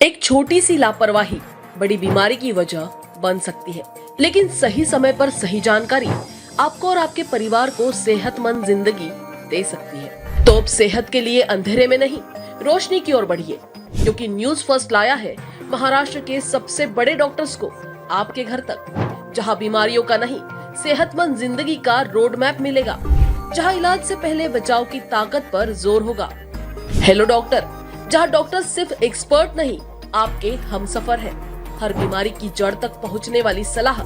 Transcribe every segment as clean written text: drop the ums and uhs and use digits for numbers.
एक छोटी सी लापरवाही बड़ी बीमारी की वजह बन सकती है, लेकिन सही समय पर सही जानकारी आपको और आपके परिवार को सेहतमंद जिंदगी दे सकती है। तो अब सेहत के लिए अंधेरे में नहीं, रोशनी की ओर बढ़िए, क्योंकि न्यूज फर्स्ट लाया है महाराष्ट्र के सबसे बड़े डॉक्टर्स को आपके घर तक, जहां बीमारियों का नहीं, सेहतमंद जिंदगी का रोड मैप मिलेगा, जहां इलाज से पहले बचाव की ताकत पर जोर होगा। हेलो डॉक्टर, जहां डॉक्टर सिर्फ एक्सपर्ट नहीं, आपके हमसफर है। हर बीमारी की जड़ तक पहुंचने वाली सलाह,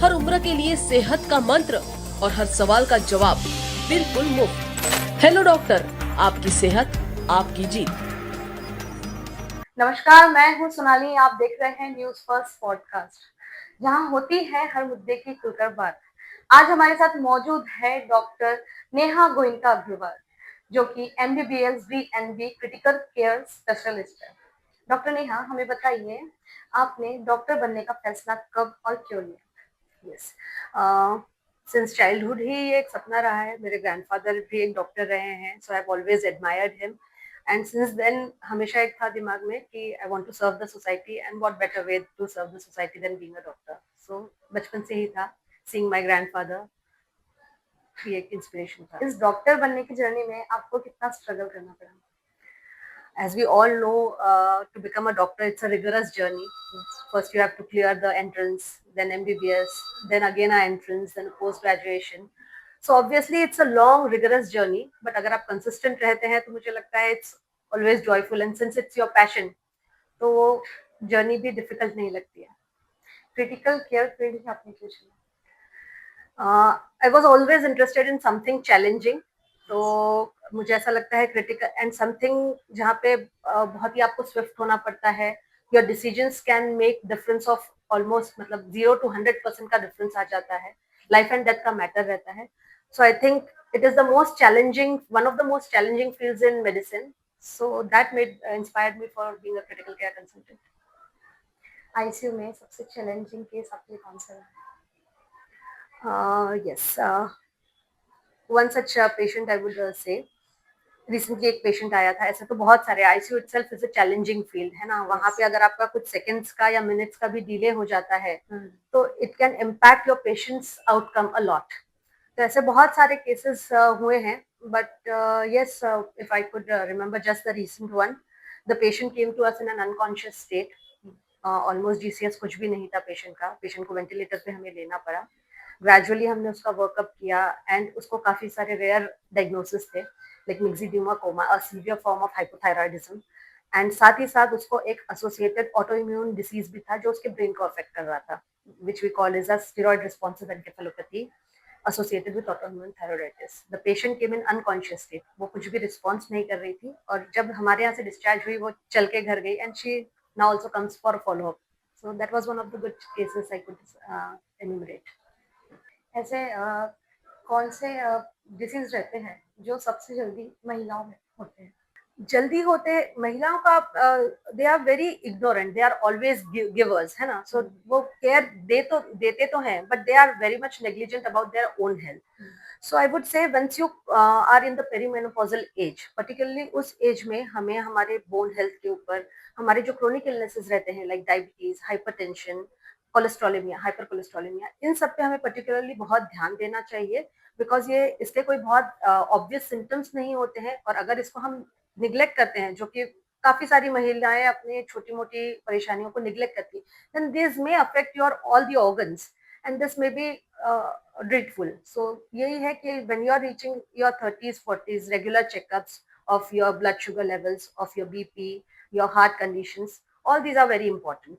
हर उम्र के लिए सेहत का मंत्र और हर सवाल का जवाब बिल्कुल मुफ्त। हेलो डॉक्टर, आपकी सेहत आपकी जीत। नमस्कार, मैं हूं सोनाली। आप देख रहे हैं न्यूज फर्स्ट पॉडकास्ट, जहां होती है हर मुद्दे की खुलकर बात। आज हमारे साथ मौजूद है डॉक्टर नेहा गोइंका अग्रवाल, जो कि MBBS DNB critical care specialist है। डॉक्टर नेहा, हमें बताइए, आपने डॉक्टर बनने का फैसला कब और क्यों लिया? यस, सिंस चाइल्डहुड ही ये एक सपना रहा है। मेरे ग्रैंडफादर भी एक डॉक्टर रहे हैं, so I have always admired him. And since then हमेशा एक था दिमाग में कि I want to serve the society, and what better way to serve the society than being a doctor. So बचपन से ही था, सीइंग माय ग्रैंडफादर ही एक इंस्पिरेशन था। इस डॉक्टर बनने की जर्नी में आपको कितना स्ट्रगल करना पड़ा? As we all know, to become a doctor, it's a rigorous journey. First, you have to clear the entrance, then MBBS, then again a entrance, then post graduation. So obviously, it's a long, rigorous journey. But अगर आप consistent रहते हैं, तो मुझे लगता है it's always joyful. And since it's your passion, तो वो journey भी difficult नहीं लगती है। Critical care field ही आपने क्यों चुना? I was always interested in something challenging. तो मुझे ऐसा लगता है क्रिटिकल एंड समथिंग जहाँ पे बहुत ही आपको स्विफ्ट होना पड़ता है। Your decisions can make difference of almost, मतलब 0 to 100% का डिफरेंस आ जाता है। लाइफ एंड डेथ का मैटर रहता है। So I think it is the most challenging, one of the most challenging fields in medicine. So that made inspired me for being a critical care consultant. ICU में सबसे challenging case आपके कौन सा है? Yes, one such patient I would say, recently एक patient आया था। ऐसे तो बहुत सारे, ICU itself is a challenging field है ना। वहां पे अगर आपका कुछ सेकंड्स का या मिनट्स का भी डिले हो जाता है, तो it can impact your patients outcome a lot. तो ऐसे बहुत सारे केसेस हुए हैं। But yes, if I could remember just the recent one, the patient came to us in an unconscious state. Almost GCS कुछ भी नहीं था पेशेंट का। पेशेंट को वेंटिलेटर पे हमें लेना पड़ा। ग्रेजुअली हमने उसका वर्कअप किया एंड उसको काफी सारे रेयर डायग्नोसिस थे, like myxoedema coma, a severe form of hypothyroidism. And साथ ही साथ उसको एक एसोसिएटेड ऑटो इम्यून डिसीज भी था, जो उसके ब्रेन को अफेक्ट कर रहा था, which we call as a steroid responsive encephalopathy associated with autoimmune thyroiditis. The patient came in unconscious state. वो कुछ भी रिस्पॉन्स नहीं कर रही थी, और जब हमारे यहाँ से डिस्चार्ज हुई, वो चल के घर गई, and she now also comes for follow up. So that was one of the good cases I could enumerate. ऐसे कौन से डिसीज रहते हैं जो सबसे जल्दी महिलाओं में होते हैं? जल्दी होते महिलाओं का, they are very ignorant, they are always givers, है ना। सो वो केयर देते तो हैं, but they are very much negligent about their own health. So I would say once you are in the perimenopausal age, particularly उस age में हमें हमारे बोन हेल्थ के ऊपर, हमारे जो क्रोनिक इलनेसेस रहते हैं like diabetes, hypertension, cholesterolaemia, hypercholesterolaemia, इन सब पे हमें पर्टिकुलरली बहुत ध्यान देना चाहिए। बिकॉज ये इसके कोई बहुत ऑब्वियस सिम्टम्स नहीं होते हैं, और अगर इसको हम निग्लेक्ट करते हैं, जो कि काफी सारी महिलाएं अपनी छोटी मोटी परेशानियों को निग्लेक्ट करती है, then this may affect your all the organs, and this may be dreadful. So यही है कि when you are reaching your 30s 40s, regular checkups of your blood sugar levels, of your BP, your heart conditions, all these are very important.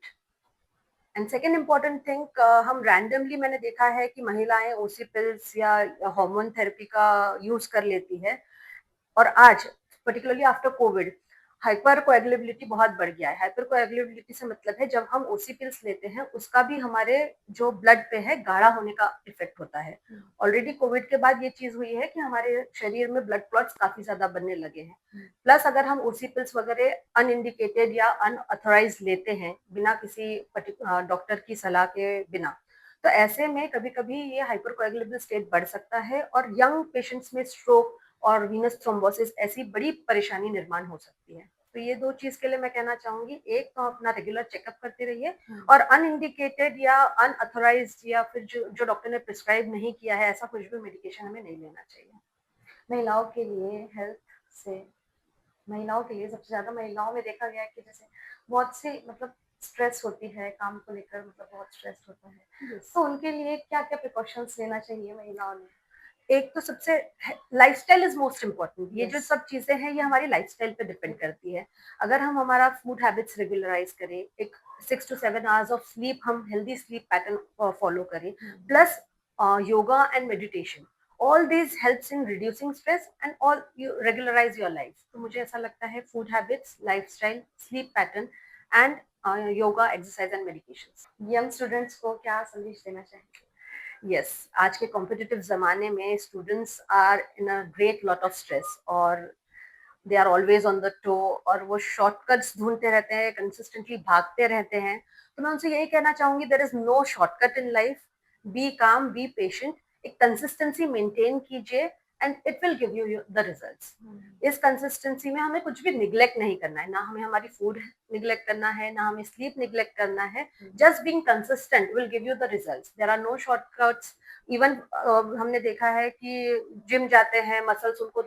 And second important thing, हम randomly, मैंने देखा है कि महिलाएं OC pills या hormone therapy का use कर लेती है, और आज पर्टिकुलरली आफ्टर कोविड हाइपर कोएगुलेबिलिटी बहुत बढ़ गया है। हाइपर कोएगुलेबिलिटी से मतलब है जब हम ओसी पिल्स लेते हैं, उसका भी हमारे जो ब्लड पे है गाढ़ा होने का इफेक्ट होता है। ऑलरेडी कोविड के बाद ये चीज हुई है कि हमारे शरीर में ब्लड क्लॉट्स काफी ज्यादा बनने लगे हैं। प्लस अगर हम ओसी पिल्स वगैरह अनइंडिकेटेड या अनऑथराइज लेते हैं, बिना किसी डॉक्टर की सलाह के बिना, तो ऐसे में कभी कभी ये हाइपर कोएगुलेबल स्टेट बढ़ सकता है, और यंग पेशेंट्स में स्ट्रोक और वीनस थ्रोम्बोसिस ऐसी बड़ी परेशानी निर्माण हो सकती है। तो ये 2 चीज़ के लिए मैं कहना चाहूँगी, एक तो अपना रेगुलर चेकअप करते रहिए हुँ। और अनइंडिकेटेड या अनऑथराइज्ड या फिर जो डॉक्टर ने प्रिस्क्राइब नहीं किया है, ऐसा कुछ भी मेडिकेशन हमें नहीं लेना चाहिए। महिलाओं के लिए हेल्थ से महिलाओं के लिए सबसे ज़्यादा महिलाओं में देखा गया है कि जैसे बहुत सी मतलब स्ट्रेस होती है, काम को लेकर मतलब बहुत स्ट्रेस होता है। तो उनके लिए क्या-क्या प्रिकॉशंस लेना चाहिए महिलाओं ने? एक तो सबसे लाइफस्टाइल इज मोस्ट इम्पोर्टेंट। ये जो Yes. सब चीजें हैं ये हमारी लाइफस्टाइल पे डिपेंड करती है। अगर हम हमारा फूड हैबिट्स रेगुलराइज करें, एक 6 to 7 आवर्स ऑफ स्लीप, हम हेल्दी स्लीप पैटर्न फॉलो करें, plus yoga and meditation, all these helps in reducing stress and all you regularize your life. तो मुझे ऐसा लगता है food habits, lifestyle, sleep pattern and yoga, exercise and medication. Young students को क्या संदेश देना चाहेंगे? यस, आज के कॉम्पिटिटिव ज़माने में students are in a great lot of stress और they are always on the toe, और वो शॉर्टकट्स ढूंढते रहते हैं, कंसिस्टेंटली भागते रहते हैं। तो मैं उनसे यही कहना चाहूंगी, there is no shortcut in life. Be calm, be patient, एक कंसिस्टेंसी मेंटेन कीजिए and it will give you the results. इस कंसिस्टेंसी में हमें कुछ भी निग्लेक्ट नहीं करना है, ना हमें हमारी फूड निग्लेक्ट करना है, ना हमें स्लीप निग्लेक्ट करना है। Just being consistent will give you the results. There are no shortcuts. Even हमने देखा है कि जिम जाते हैं, मसल्स उनको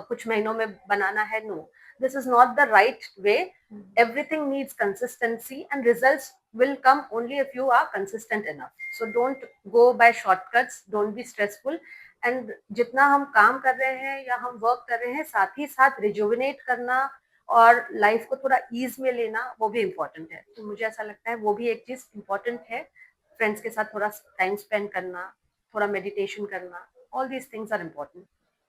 कुछ महीनों में बनाना है। No, this is not the right way. Everything needs consistency and results will come only if you are consistent enough. So don't go by shortcuts, don't be stressful, and जितना हम काम कर रहे हैं या हम वर्क कर रहे हैं, साथ ही साथ रिजुविनेट करना और लाइफ को थोड़ा ईज में लेना, वो भी इम्पोर्टेंट है। तो मुझे ऐसा लगता है वो भी एक चीज इम्पोर्टेंट है। फ्रेंड्स के साथ थोड़ा टाइम स्पेंड करना, थोड़ा मेडिटेशन करना, all these things are important.